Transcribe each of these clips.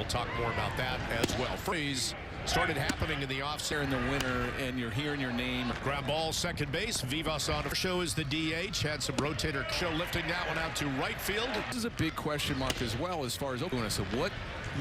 We'll talk more about that as well. Freeze started happening in the offseason in the winter, and you're hearing your name. Ground ball, second base. Vivas on the show is the DH. Had some rotator show lifting that one out to right field. This is a big question mark as well as far as opening. So what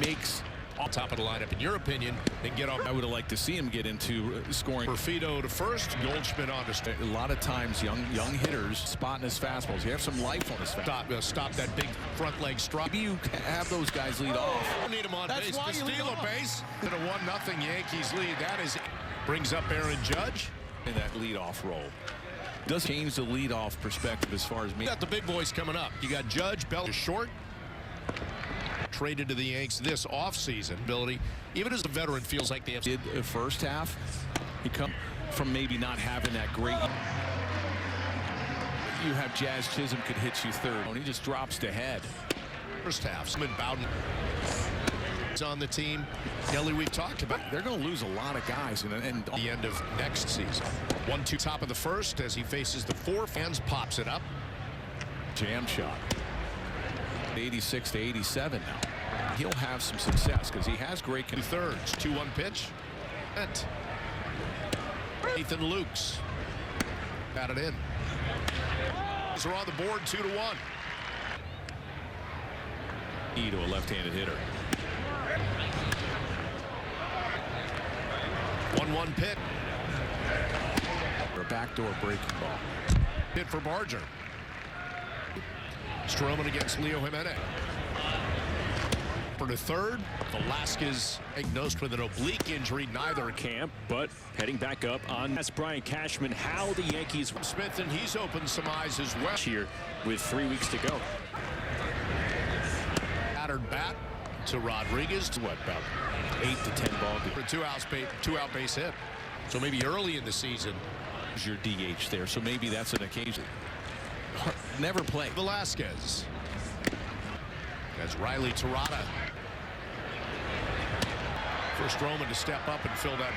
makes on top of the lineup, in your opinion, and get off? I would have liked to see him get into scoring. Perfido to first, Goldschmidt on to a lot of times young hitters spotting his fastballs. You have some life on his fastball. Stop that big front leg strike. Maybe you have those guys lead off. Don't need him on That's base. why To you steal lead a off. base. To a 1-0 Yankees lead. That is brings up Aaron Judge In that leadoff role. Does change the leadoff perspective as far as me. You got the big boys coming up. You got Judge, Bell is short. Traded to the Yanks this offseason. Ability, even as a veteran, feels like they have. Did the first half. He come from maybe not having that great. You have Jazz Chisholm could hit you third. He just drops to head. First half. Simon Bowden is on the team. Kelly, we've talked about. They're going to lose a lot of guys, and the end of next season. 1-2 top of the first as he faces the four fans, pops it up. Jam shot. 86 to 87 now. He'll have some success because he has great. 2/3. 2-1 pitch. And Ethan Lukes got it in. They're on the board 2-1. Key to a left-handed hitter. 1-1 pitch. For a backdoor breaking ball. Hit for Barger. Stroman against Leo Jimenez. For the third, Velasquez diagnosed with an oblique injury. Neither camp, but heading back up on. That's Brian Cashman. How the Yankees. Smith, and he's opened some eyes as well. Here with 3 weeks to go. Battered bat to Rodriguez. To What, about 8 to 10 ball game. for two-out base hit. So maybe early in the season. Your DH there, so maybe that's an occasion. Never play. Velasquez. That's Riley Terada. For Stroman to step up and fill that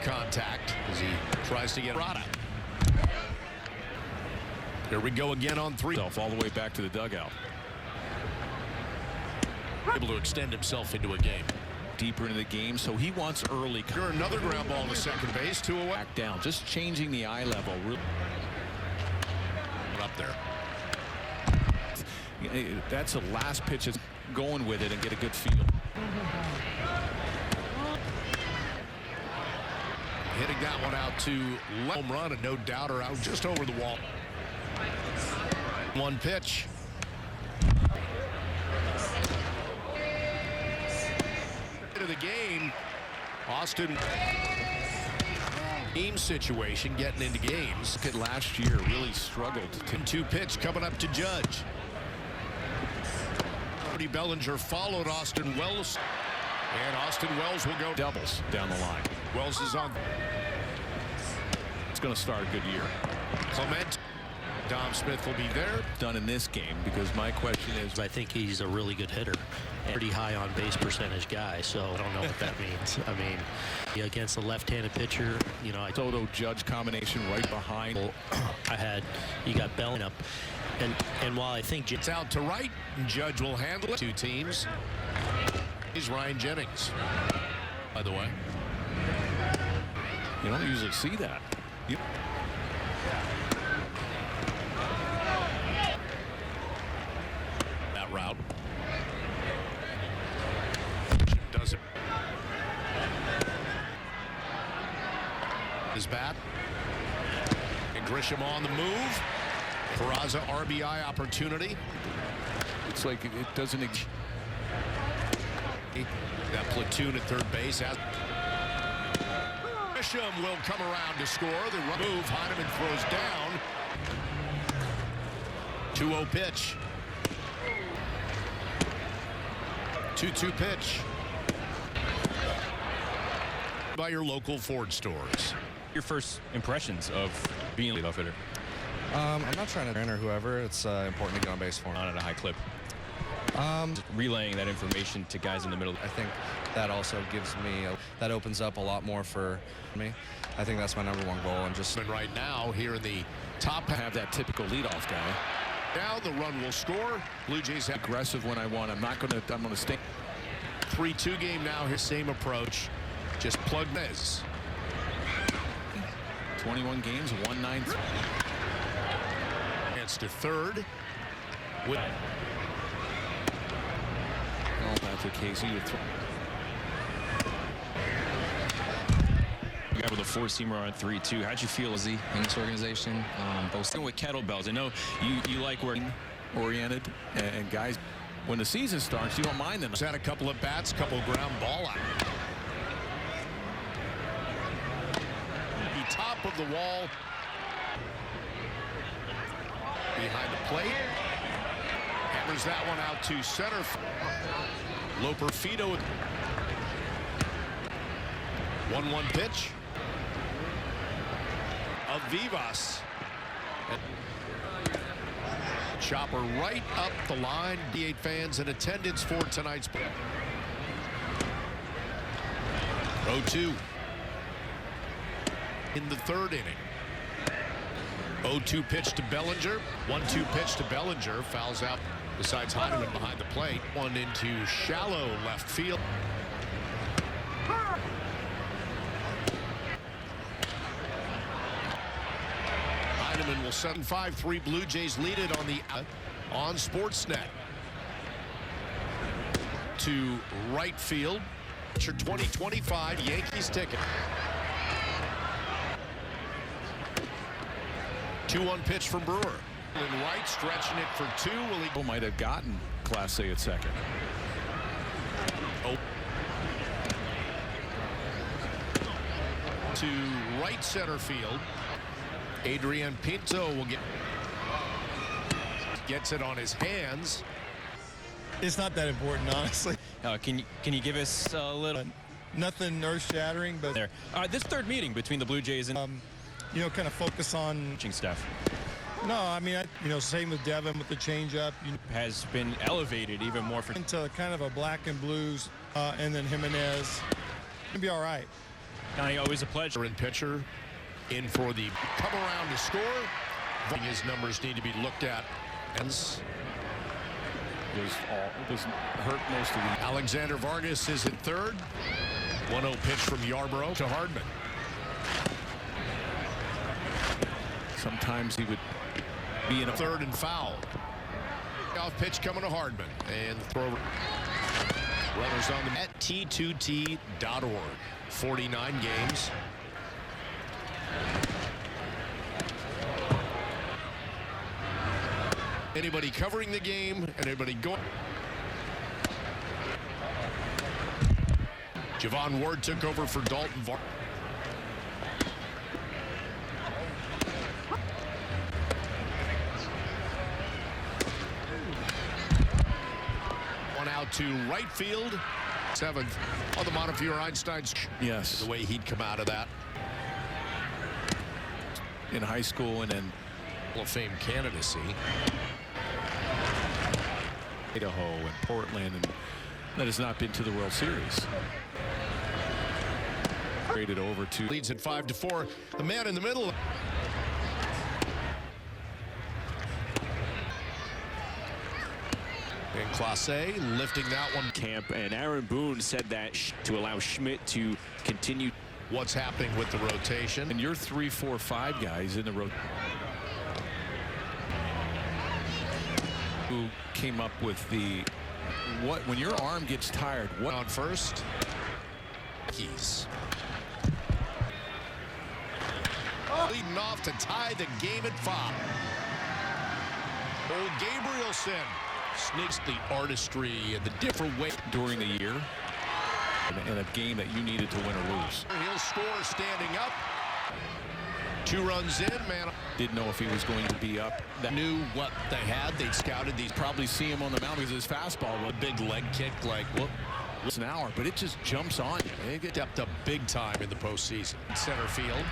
contact as he tries to get Terada. Here we go again on 3. All the way back to the dugout. Able to extend himself into a game. Deeper into the game, so he wants early. Here another ground ball to second base. 2 away. Back down, just changing the eye level. Up there. That's the last pitch is going with it and get a good feel. Hitting that one out to home run, and no doubter out just over the wall. 1 pitch. Into the game, Austin. Game situation, getting into games. Last year really struggled. 2 pitch coming up to Judge. Cody Bellinger followed Austin Wells, and Austin Wells will go Doubles down the line. Wells is on. It's going to start a good year. Clement. Dom Smith will be there. Done in this game, because my question is, I think he's a really good hitter. Pretty high on base percentage guy, so I don't know what that means. I mean, against a left-handed pitcher, you know, Soto Judge combination right behind. you got Bell up, and while I think It's out to right, and Judge will handle it. 2 teams. He's Ryan Jennings, by the way. You don't usually see that. That route. Does it. His bat. And Grisham on the move. Peraza RBI opportunity. It's like it doesn't. That platoon at third base. Grisham will come around to score. The move. Heineman throws down. 2-0 pitch. 2-2 pitch. By your local Ford stores. Your first impressions of being a leadoff hitter? I'm not trying to train or whoever. It's important to get on base for him. On at a high clip. Relaying that information to guys in the middle. I think that also gives me that opens up a lot more for me. I think that's my #1 goal, and just And right now here in the top half, Have that typical leadoff guy. Now the run will score. Blue Jays have Aggressive when I want. I'm going to stay. 3-2 game now. His same approach. Just plug this. 21 games, 1-9. Chance to third. With Patrick Casey with You got with a four-seamer on 3-2. How'd you feel as in this organization? Both with kettlebells? I know you like working oriented and guys. When the season starts, you don't mind them. he's had a couple of bats, couple ground ball out. The top of the wall. Behind the plate. Hammers that one out to center. Loper Fido. 1-1 pitch. Of Vivas. Chopper right up the line. D8 fans in attendance for tonight's 0-2 in the third inning. 0-2 pitch to Bellinger. 1-2 pitch to Bellinger. Fouls out besides Heineman behind the plate. One into shallow left field. Heineman will 7-5-3. Blue Jays lead it on Sportsnet. To right field. 2025 Yankees ticket. 2-1 pitch from Brewer. And right, stretching it for two. Will he Might have gotten Class A at second. Oh. To right center field. Adrian Pinto will gets it on his hands. It's not that important, honestly. can you give us a little Nothing earth-shattering, but there? This third meeting between the Blue Jays and you know, kind of focus on pitching staff No, I mean, same with Devin with the changeup. has been elevated even more for Into kind of a black and blues, and then Jimenez. It'll be all right. Johnny. Always a pleasure. And pitcher in for the come around to score. His numbers need to be looked at. It was hurt most of the. Alexander Vargas is at third. 1-0 pitch from Yarbrough to Hardman. Sometimes he would be in a Third and foul. Off pitch coming to Hardman. And the throw. Runners on the at T2T.org. 49 games. Anybody covering the game? Anybody going? Javon Ward took over for Dalton Vargas. One out to right field. Seventh on the Montefiore Einstein's. Yes. The way he'd come out of that. In high school and then Hall of Fame candidacy. Idaho and Portland, and that has not been to the World Series. Traded over to Leads at 5-4. The man in the middle. And Clase lifting that one. Camp, and Aaron Boone said that to allow Schmidt to continue. What's happening with the rotation? and your 3, 4, 5 guys in the road who came up with the when your arm gets tired, what On first. Keys. Leading off to tie the game at 5. Old Gabrielson sneaks the artistry and the different way. during the year in a game that you needed to win or lose. He'll score standing up. 2 runs in, man. Didn't know if he was going to be up. That Knew what they had. They'd scouted these. probably see him on the mound because his fastball A was big leg kick like whoop. an hour, but it just jumps on you. They get stepped up big time in the postseason. Center field.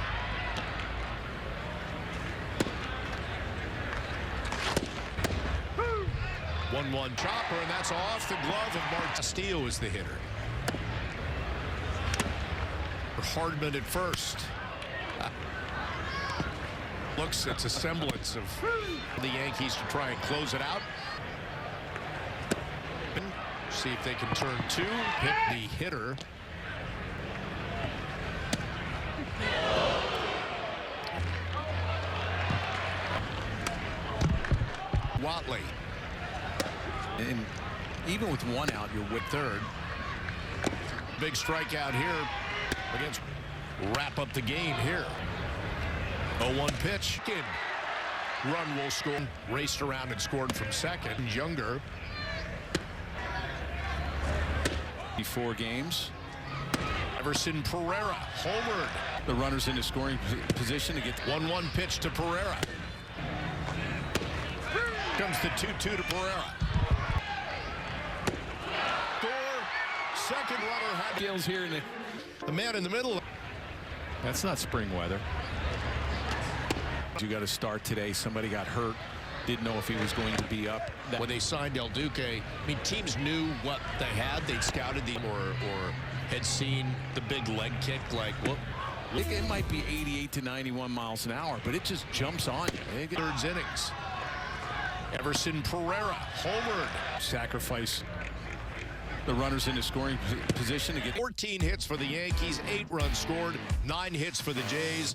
One chopper, and that's off the glove of Mark Castillo is the hitter. Hardman at first. Looks, it's a semblance of the Yankees to try and close it out. See if they can turn two. Hit the hitter. Watley. And even with one out, you're with Third. Big strikeout here against. Wrap up the game here. 0-1 pitch. Run will score. Raced around and scored from second. Younger. 4 games. Everson Pereira homered. The runners in the scoring position to get 1-1 pitch to Pereira. Comes the 2-2 to Pereira. Second runner had deals here in the man in the middle. That's not spring weather. You got to start today. Somebody got hurt. Didn't know if he was going to be up. When they signed El Duque, I mean, teams knew what they had. They'd scouted the or had seen the big leg kick. Like, well, it might be 88 to 91 miles an hour, but it just jumps on you. Third innings. Everson Pereira homered. Sacrifice the runners in the scoring position to get 14 hits for the Yankees, 8 runs scored, 9 hits for the Jays.